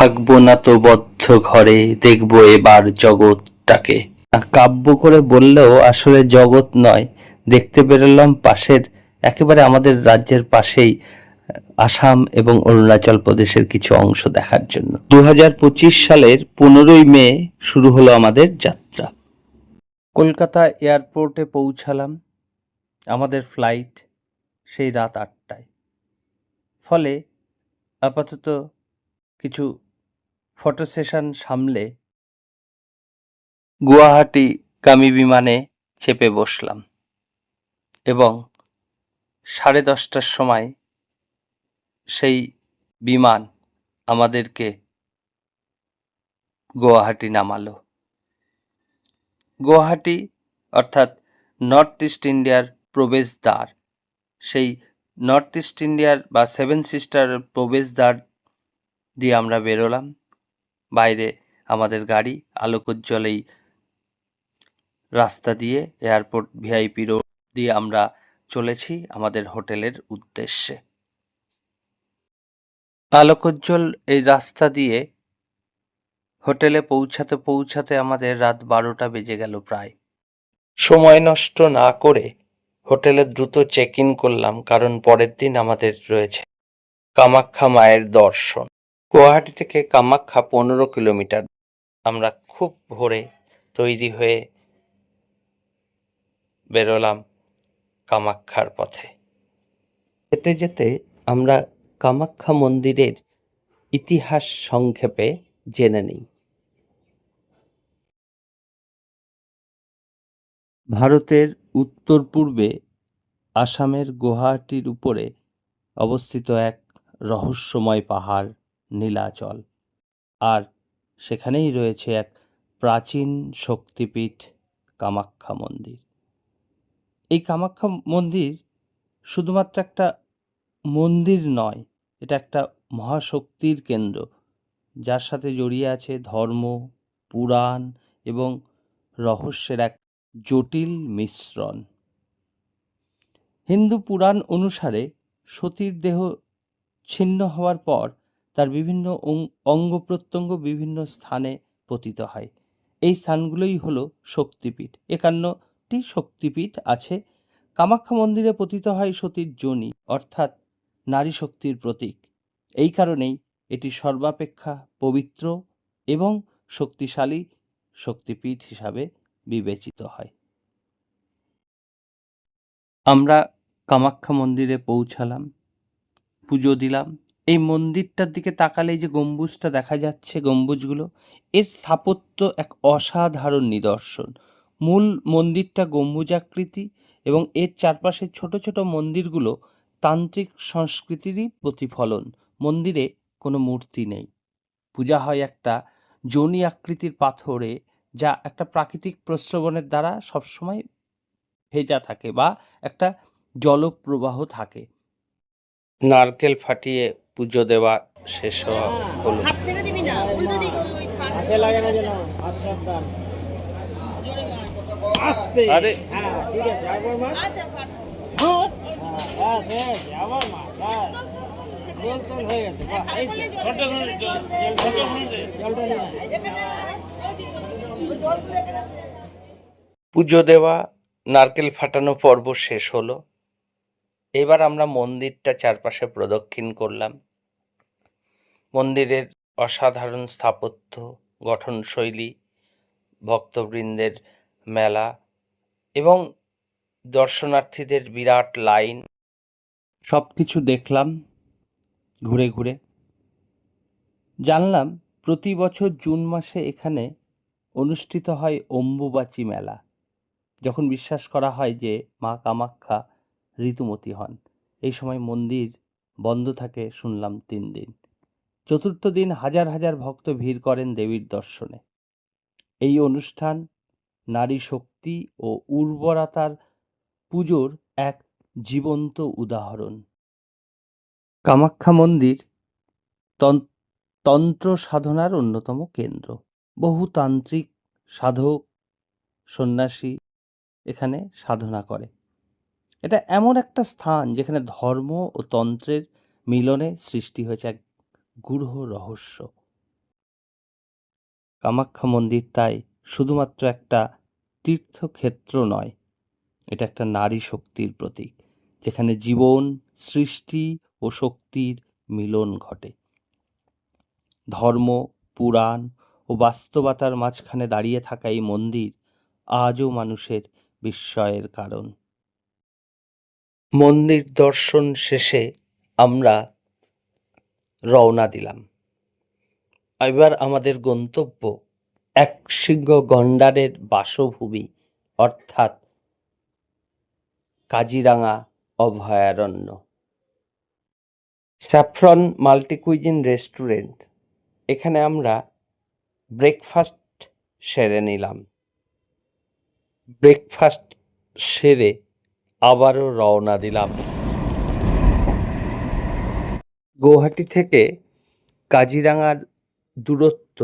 থাকবো না তো বদ্ধ ঘরে, দেখবো এবার জগৎটাকে। কাব্য করে বললেও আসলে জগৎ নয়, দেখতে বেরোলাম পাশের, একেবারে আমাদের রাজ্যের পাশেই আসাম এবং অরুণাচল প্রদেশের কিছু অংশ দেখার জন্য। 2025 সালের 15ই মে শুরু হলো আমাদের যাত্রা। কলকাতা এয়ারপোর্টে পৌঁছালাম, আমাদের ফ্লাইট সেই রাত 8টায়। ফলে আপাতত কিছু ফটো সেশন সামলে গুয়াহাটিগামী বিমানে চেপে বসলাম এবং 10:30টার সময় সেই বিমান আমাদেরকে গুয়াহাটি নামালো। গুয়াহাটি অর্থাৎ নর্থ ইস্ট ইন্ডিয়ার প্রবেশদ্বার, সেই নর্থ ইস্ট ইন্ডিয়ার বা 7 সিস্টার প্রবেশদ্বার দিয়ে আমরা বেরোলাম। বাইরে আমাদের গাড়ি আলোকোজ্জ্বল এই রাস্তা দিয়ে এয়ারপোর্ট ভিআইপি রোড দিয়ে আমরা চলেছি আমাদের হোটেলের উদ্দেশ্যে। আলোকোজ্জ্বল এই রাস্তা দিয়ে হোটেলে পৌঁছাতে পৌঁছাতে আমাদের রাত 12টা বেজে গেল প্রায়। সময় নষ্ট না করে হোটেলে দ্রুত চেক ইন করলাম, কারণ পরের দিন আমাদের রয়েছে কামাখ্যা মায়ের দর্শন। গুয়াহাটি থেকে কামাখ্যা 15 কিলোমিটার। আমরা খুব ভোরে তৈরি হয়ে বেরোলাম কামাখ্যার পথে। যেতে যেতে আমরা কামাখ্যা মন্দিরের ইতিহাস সংক্ষেপে জেনে নিই। ভারতের উত্তর পূর্বে আসামের গুয়াহাটির উপরে অবস্থিত এক রহস্যময় পাহাড় নীলাচল, আর সেখানেই রয়েছে এক প্রাচীন শক্তিপীঠ কামাখ্যা মন্দির। এই কামাখ্যা মন্দির শুধুমাত্র একটা মন্দির নয়, এটা একটা মহাশক্তির কেন্দ্র, যার সাথে জড়িয়ে আছে ধর্ম, পুরাণ এবং রহস্যের এক জটিল মিশ্রণ। হিন্দু পুরাণ অনুসারে সতীর দেহ ছিন্ন হওয়ার পর তার বিভিন্ন অঙ্গ প্রত্যঙ্গ বিভিন্ন স্থানে পতিত হয়। এই স্থানগুলোই হলো শক্তিপীঠ। 51টি শক্তিপীঠ আছে। কামাখ্যা মন্দিরে পতিত হয় সতীর যোনি, অর্থাৎ নারী শক্তির প্রতীক। এই কারণেই এটি সর্বাপেক্ষা পবিত্র এবং শক্তিশালী শক্তিপীঠ হিসাবে বিবেচিত হয়। আমরা কামাখ্যা মন্দিরে পৌঁছালাম, পুজো দিলাম। এই মন্দিরটার দিকে তাকালে যে গম্বুজটা দেখা যাচ্ছে, গম্বুজগুলো, এর স্থাপত্য এক অসাধারণ নিদর্শন। মূল মন্দিরটা গম্বুজাকৃতি এবং এর চারপাশের ছোট ছোট মন্দিরগুলো তান্ত্রিক সংস্কৃতিরই প্রতিফলন। মন্দিরে কোনো মূর্তি নেই, পূজা হয় একটা যোনি আকৃতির পাথরে, যা একটা প্রাকৃতিক প্রস্রবণের দ্বারা সবসময় ভেজা থাকে বা একটা জলপ্রবাহ থাকে। নারকেল ফাটিয়ে পুজো দেওয়া শেষ হলো। আরে পুজো দেওয়া, নারকেল ফাটানো পর্ব শেষ হলো। এবার আমরা মন্দিরটা চারপাশে প্রদক্ষিণ করলাম। মন্দিরের অসাধারণ স্থাপত্য, গঠনশৈলী, ভক্তবৃন্দের মেলা এবং দর্শনার্থীদের বিরাট লাইন, সব কিছু দেখলাম ঘুরে ঘুরে। জানলাম প্রতি বছর জুন মাসে এখানে অনুষ্ঠিত হয় অম্বুবাচী মেলা, যখন বিশ্বাস করা হয় যে মা কামাখ্যা ঋতুমতী হন। এই সময় মন্দির বন্ধ থাকে শুনলাম 3 দিন। চতুর্থ দিন হাজার হাজার ভক্ত ভিড় করেন দেবীর দর্শনে। এই অনুষ্ঠান নারী শক্তি ও উর্বরতার পুজোর এক জীবন্ত উদাহরণ। কামাখ্যা মন্দির তন্ত্র সাধনার অন্যতম কেন্দ্র। বহু তান্ত্রিক, সাধক, সন্ন্যাসী এখানে সাধনা করে। এটা এমন একটা স্থান যেখানে ধর্ম ও তন্ত্রের মিলনে সৃষ্টি হয়েছে এক গূঢ় রহস্য। কামাখ্যা মন্দির তাই শুধুমাত্র একটা তীর্থক্ষেত্র নয়, এটা একটা নারী শক্তির প্রতীক, যেখানে জীবন, সৃষ্টি ও শক্তির মিলন ঘটে। ধর্ম, পুরাণ ও বাস্তবতার মাঝখানে দাঁড়িয়ে থাকা এই মন্দির আজও মানুষের বিস্ময়ের কারণ। মন্দির দর্শন শেষে আমরা রওনা দিলাম। এবার আমাদের গন্তব্য একশৃঙ্গ গন্ডারের বাসভূমি অর্থাৎ কাজিরাঙা অভয়ারণ্য। স্যাফরন মাল্টিকুইজিন রেস্টুরেন্ট, এখানে আমরা ব্রেকফাস্ট সেরে নিলাম। ব্রেকফাস্ট সেরে আবারও রওনা দিলাম। গৌহাটি থেকে কাজিরাঙার দূরত্ব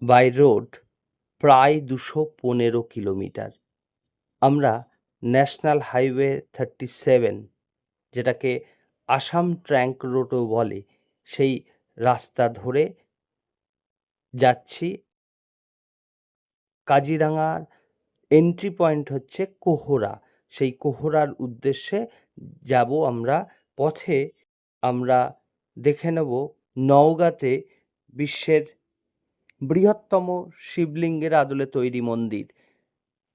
বাই রোড প্রায় 215 কিলোমিটার। আমরা ন্যাশনাল হাইওয়ে 37, যেটাকে আসাম ট্র্যাঙ্ক রোডও বলে, সেই রাস্তা ধরে যাচ্ছি। কাজিরাঙার এন্ট্রি পয়েন্ট হচ্ছে কোহরা, সেই কোহরার উদ্দেশ্যে যাব আমরা। পথে আমরা দেখে নেব নওগাঁতে বিশ্বের বৃহত্তম শিবলিঙ্গের আদলে তৈরি মন্দির,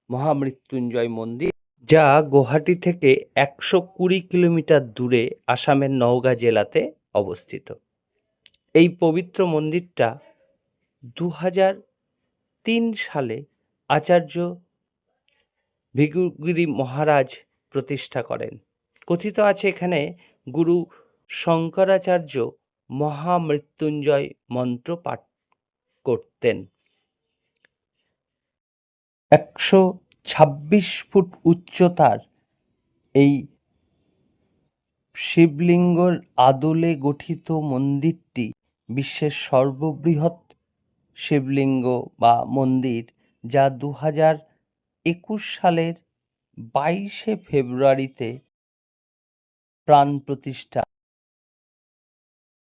মহামৃত্যুঞ্জয় মন্দির, যা গুয়াহাটি থেকে 120 কিলোমিটার দূরে আসামের নওগাঁ জেলাতে অবস্থিত। এই পবিত্র মন্দিরটা 2003 সালে আচার্য ভৃগুগিরি মহারাজ প্রতিষ্ঠা করেন। কথিত আছে এখানে গুরু শঙ্করাচার্য মহামৃত্যুঞ্জয় মন্ত্র পাঠ করতেন। 126 ফুট উচ্চতার এই শিবলিঙ্গর আদলে গঠিত মন্দিরটি বিশ্বের সর্ববৃহৎ শিবলিঙ্গ বা মন্দির, যা 2021 সালের 22শে ফেব্রুয়ারিতে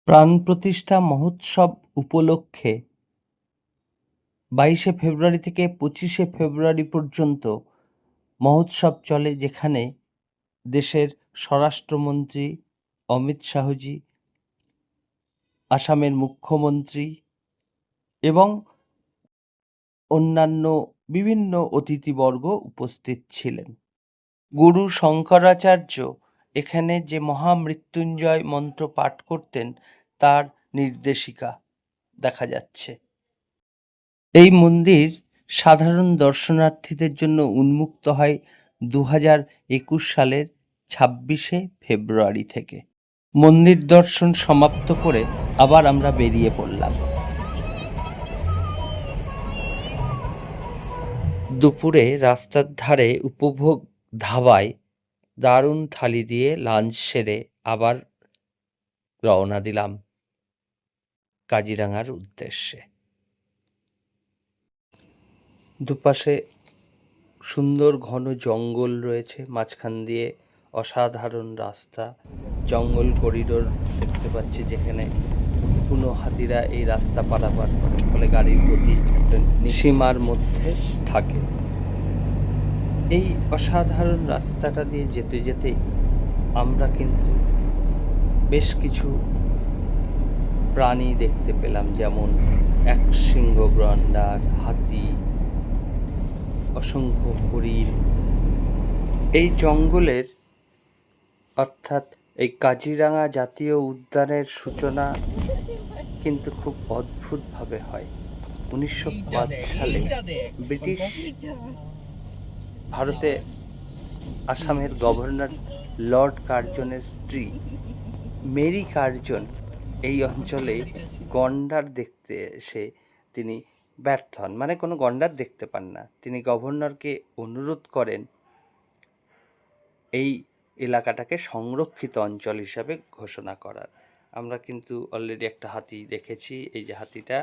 প্রাণ প্রতিষ্ঠা মহোৎসব উপলক্ষে 22শে ফেব্রুয়ারি থেকে 25শে ফেব্রুয়ারি পর্যন্ত মহোৎসব চলে, যেখানে দেশের স্বরাষ্ট্রমন্ত্রী অমিত শাহজি, আসামের মুখ্যমন্ত্রী এবং অন্যান্য বিভিন্ন অতিথিবর্গ উপস্থিত ছিলেন। গুরু শঙ্করাচার্য এখানে যে মহামৃত্যুঞ্জয় মন্ত্র পাঠ করতেন তার নির্দেশিকা দেখা যাচ্ছে। এই মন্দির সাধারণ দর্শনার্থীদের জন্য উন্মুক্ত হয় 2021 সালের 26শে ফেব্রুয়ারি থেকে। মন্দির দর্শন সমাপ্ত করে আবার আমরা বেরিয়ে পড়লাম। দুপুরে রাস্তার ধারে উপভোগ ধাবায় দারুণ থালি দিয়ে লাঞ্চ সেরে আবার রওনা দিলাম কাজিরাঙার উদ্দেশ্যে। দুপাশে সুন্দর ঘন জঙ্গল রয়েছে, মাঝখান দিয়ে অসাধারণ রাস্তা, জঙ্গল করিডোর দেখতে পাচ্ছি, যেখানে কোনো হাতিরা এই রাস্তা পারাপার করে, ফলে গাড়ির গতি একটা সীমার মধ্যে থাকে। এই অসাধারণ রাস্তাটা দিয়ে যেতে যেতে আমরা কিন্তু বেশ কিছু প্রাণী দেখতে পেলাম, যেমন একশৃঙ্গ গন্ডার, হাতি, অসংখ্য হরিণ। এই জঙ্গলের অর্থাৎ এই কাজিরাঙা জাতীয় উদ্যানের সূচনা কিন্তু খুব অদ্ভুতভাবে হয়। 1905 সালে ব্রিটিশ ভারতে আসামের গভর্নর লর্ড কার্জনের স্ত্রী মেরি কার্জন এই অঞ্চলে গন্ডার দেখতে এসে তিনি ব্যর্থ হন, মানে কোনো গন্ডার দেখতে পান না। তিনি গভর্নরকে অনুরোধ করেন এই এলাকাটাকে সংরক্ষিত অঞ্চল হিসাবে ঘোষণা করার। আমরা কিন্তু অলরেডি একটা হাতি দেখেছি, এই যে হাতিটা,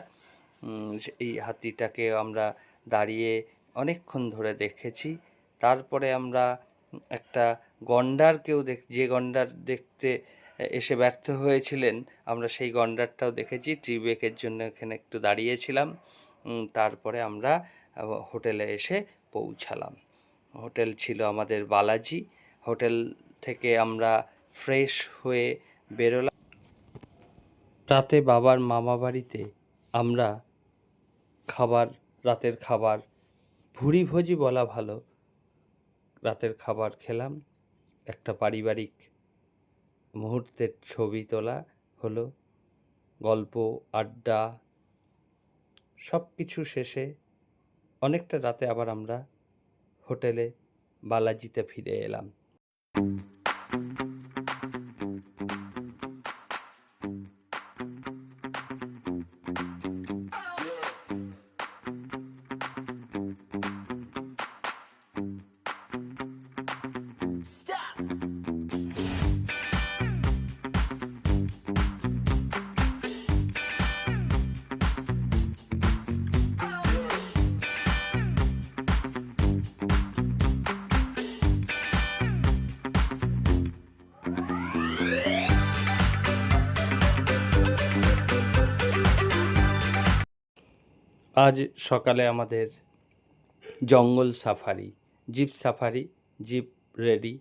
এই হাতিটাকে আমরা দাঁড়িয়ে অনেকক্ষণ ধরে দেখেছি। তারপরে আমরা একটা গন্ডারকেও যে গন্ডার দেখতে এসে ব্যর্থ হয়েছিলেন, আমরা সেই গন্ডারটাও দেখেছি। ট্রি ব্রেকের জন্য এখানে একটু দাঁড়িয়েছিলাম। তারপরে আমরা হোটেলে এসে পৌঁছালাম। হোটেল ছিল আমাদের বালাজি। হোটেল থেকে আমরা ফ্রেশ হয়ে বেরোলাম। রাতে বাবার মামা বাড়িতে আমরা রাতের খাবার ভুরিভোজি বলা ভালো, রাতের খাবার খেলাম। একটা পারিবারিক মুহূর্তের ছবি তোলা হলো, গল্প আড্ডা সব কিছু শেষে অনেকটা রাতে আবার আমরা হোটেলে বালাজিতে ফিরে এলাম। আজ সকালে আমাদের জঙ্গল safari, jeep safari, jeep ready.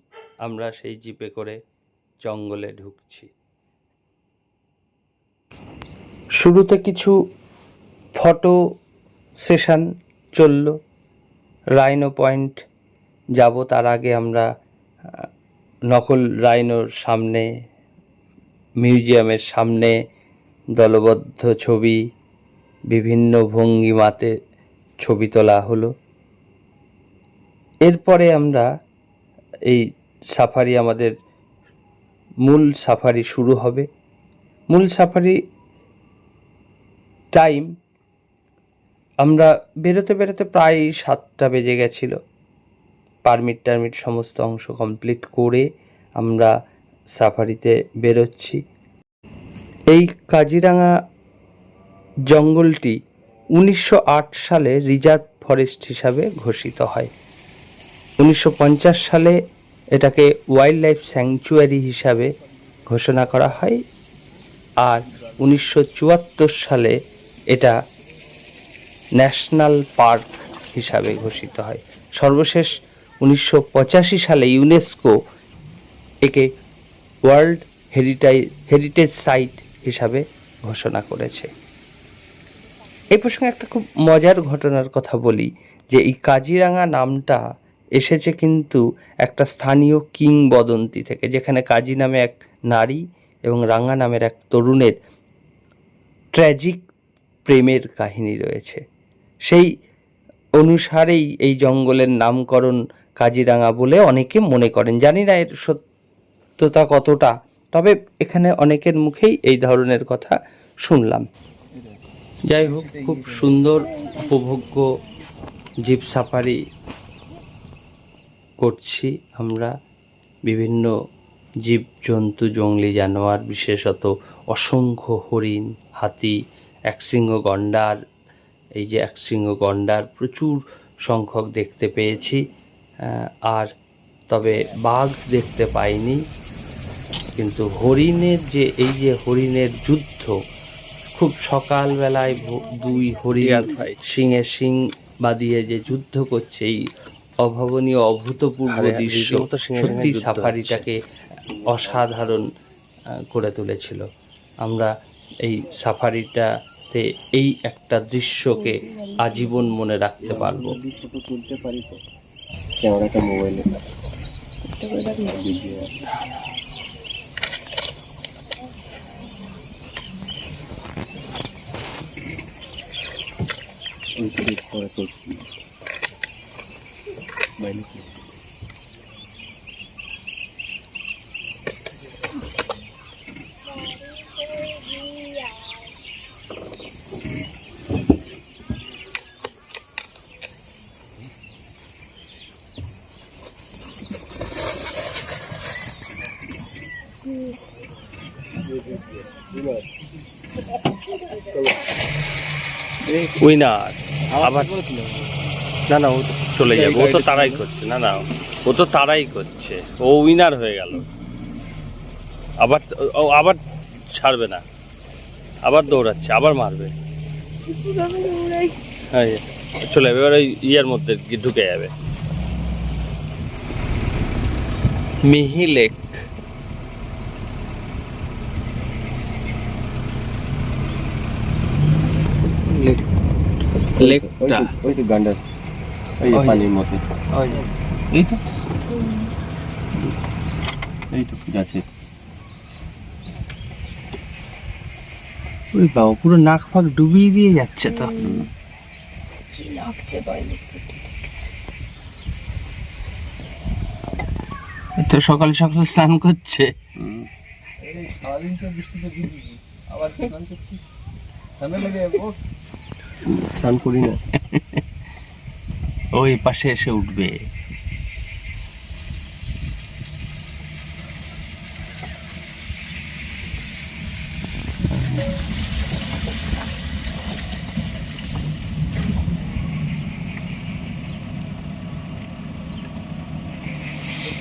আমরা সেই জিপে করে জঙ্গলে ঢুকছি। শুরুতে কিছু ফটো সেশন চলল। রাইনো পয়েন্ট যাব, তার আগে আমরা নকল রাইনোর সামনে, মিউজিয়ামের সামনে দলবদ্ধ ছবি, বিভিন্ন ভঙ্গিমাতে ছবি তোলা হলো। এরপরে আমরা এই সাফারি, আমাদের মূল সাফারি শুরু হবে। মূল সাফারি টাইম আমরা বেরোতে বেরোতে প্রায় 7টা বেজে গেছিল। পারমিট সমস্ত অংশ কমপ্লিট করে আমরা সাফারিতে বেরোচ্ছি। এই কাজিরাঙা জঙ্গলটি 1908 সালে রিজার্ভ ফরেস্ট হিসাবে ঘোষিত হয়। 1950 সালে এটাকে ওয়াইল্ড লাইফ স্যাংচুয়ারি হিসাবে ঘোষণা করা হয়, আর 1974 সালে এটা ন্যাশনাল পার্ক হিসাবে ঘোষিত হয়। সর্বশেষ 1985 সালে ইউনেস্কো একে ওয়ার্ল্ড হেরিটেজ সাইট হিসাবে ঘোষণা করেছে। এই প্রসঙ্গে একটা খুব মজার ঘটনার কথা বলি, যে এই কাজিরাঙা নামটা এসেছে কিন্তু একটা স্থানীয় কিংবদন্তি থেকে, যেখানে কাজি নামে এক নারী এবং রাঙা নামের এক তরুণের ট্র্যাজিক প্রেমের কাহিনী রয়েছে। সেই অনুসারেই এই জঙ্গলের নামকরণ কাজিরাঙা বলে অনেকে মনে করেন। জানি না এর সত্যতা কতটা, তবে এখানে অনেকের মুখেই এই ধরনের কথা শুনলাম। যাই হোক, খুব সুন্দর উপভোগ্য জিপ সাফারি করছি আমরা। বিভিন্ন জীবজন্তু, জংলি জানোয়ার, বিশেষত অসংখ্য হরিণ, হাতি, একশৃঙ্গ গন্ডার, এই যে একশৃঙ্গ গন্ডার প্রচুর সংখ্যক দেখতে পেয়েছি। আর তবে বাঘ দেখতে পাইনি, কিন্তু হরিণের হরিণের যুদ্ধ, খুব সকালবেলায় দুই হরিণ শিঙে শিং বাঁধিয়ে যে যুদ্ধ করছে, এই অভাবনীয় অভূতপূর্ব দৃশ্য সত্যি সাফারিটাকে অসাধারণ করে তুলেছিল। আমরা এই সাফারিটাতে এই একটা দৃশ্যকে আজীবন মনে রাখতে পারবো। উইনার আবার না, ও তো চলে যাবে, ও তো তাড়াই করছে। না, ও তো তাড়াই করছে, ও উইনার হয়ে গেল। আবার ছাড়বে না, আবার দৌড়াচ্ছে, আবার মারবে। হ্যাঁ, চলে যাবে এবার ওই ইয়ার মধ্যে ঢুকে যাবে। মিহি লেক, লেকটা ওই তো গান্ডার এই পানির মধ্যে এই তো গাছে। ওই বাবা পুরো নাক ফাক ডুবিয়ে দিয়ে যাচ্ছে তো। কি লাগছে বাইরে তো সকাল সকাল স্নান করছে। স্নান করি না, ওই পাশে এসে উঠবে।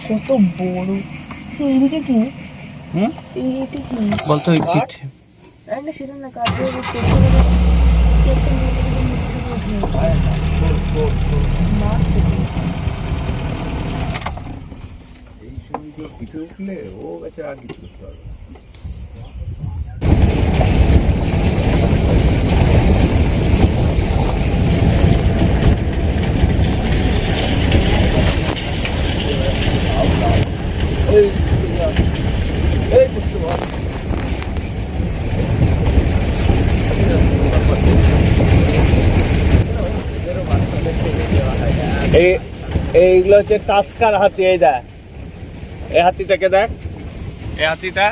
কত বড়। এইদিকে কি এইটা কি বলতো ওই পিঠে না সেটা না কাঠের পেছনে কি একটা মারছে। পিঠে উঠলে ও বেচারা আর কিছু করতে পারবে না। এইগুলো হচ্ছে টাস্কার হাতি। এই দেখ, এই হাতিটাকে দেখ, এই হাতিটা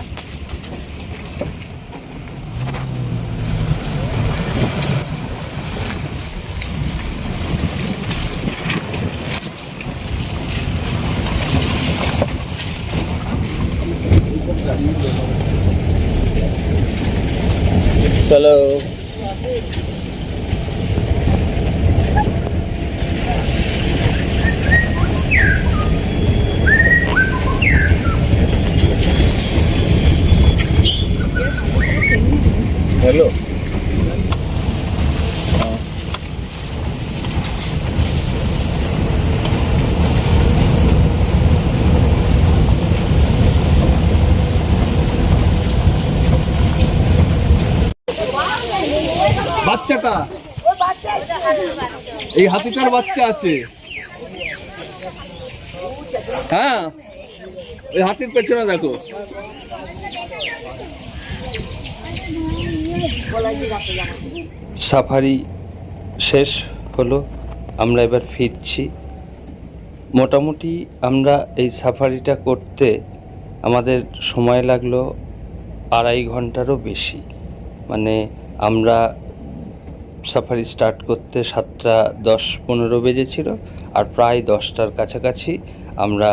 চলো। হ্যালো, বাচ্চাটা এই হাতিটার বাচ্চা আছে। হ্যাঁ, ওই হাতির পেছনে দেখো। সাফারি শেষ হলো, আমরা এবার ফিরছি। মোটামুটি আমরা এই সাফারিটা করতে আমাদের সময় লাগলো 2.5 ঘন্টারও বেশি। মানে আমরা সাফারি স্টার্ট করতে 7:10-15 বেজেছিল, আর প্রায় 10টার কাছাকাছি আমরা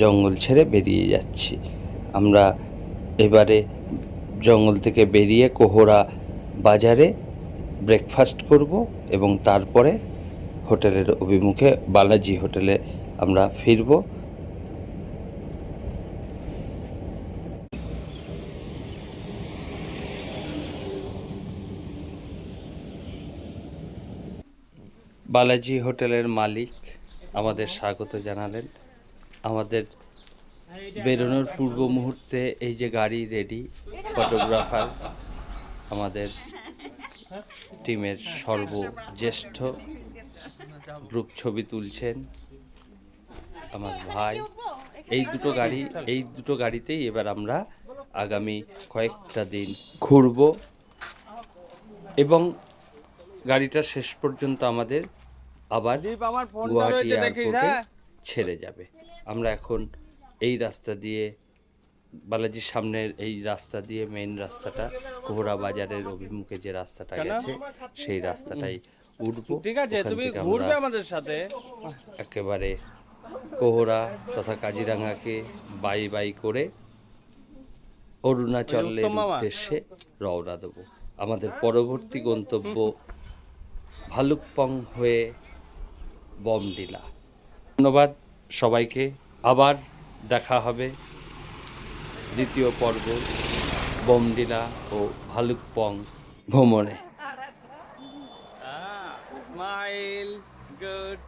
জঙ্গল ছেড়ে বেরিয়ে যাচ্ছি। আমরা এবারে জঙ্গল থেকে বেরিয়ে কোহরা বাজারে ব্রেকফাস্ট করব এবং তারপরে হোটেলের অভিমুখে বালাজি হোটেলে আমরা ফিরব। বালাজি হোটেলের মালিক আমাদের স্বাগত জানালেন। আমাদের বেরোনোর পূর্ব মুহূর্তে এই যে গাড়ি রেডি, ফটোগ্রাফার আমাদের টিমের সর্বজ্যেষ্ঠ গ্রুপ ছবি তুলছেন আমার ভাই। এই দুটো গাড়িতেই এবার আমরা আগামী কয়েকটা দিন ঘুরব এবং গাড়িটা শেষ পর্যন্ত আমাদের আবার গুয়াহাটি এয়ারপোর্টে ছেড়ে যাবে। আমরা এখন এই রাস্তা দিয়ে, বালাজির সামনের এই রাস্তা দিয়ে, মেইন রাস্তাটা কোহরা বাজারের অভিমুখে যে রাস্তাটা গেছে সেই রাস্তাটাই উঠবো। ঠিক আছে, তুমি ঘুরবে আমাদের সাথে। একেবারে কোহরা তথা কাজিরাঙ্গাকে বাই বাই করে অরুণাচলের উদ্দেশ্যে রওনা দেবো। আমাদের পরবর্তী গন্তব্য ভালুকপং হয়ে বমডিলা। ধন্যবাদ সবাইকে, আবার দেখা হবে দ্বিতীয় পর্ব বমডিলা ও ভালুকপং ভ্রমণে। Smile good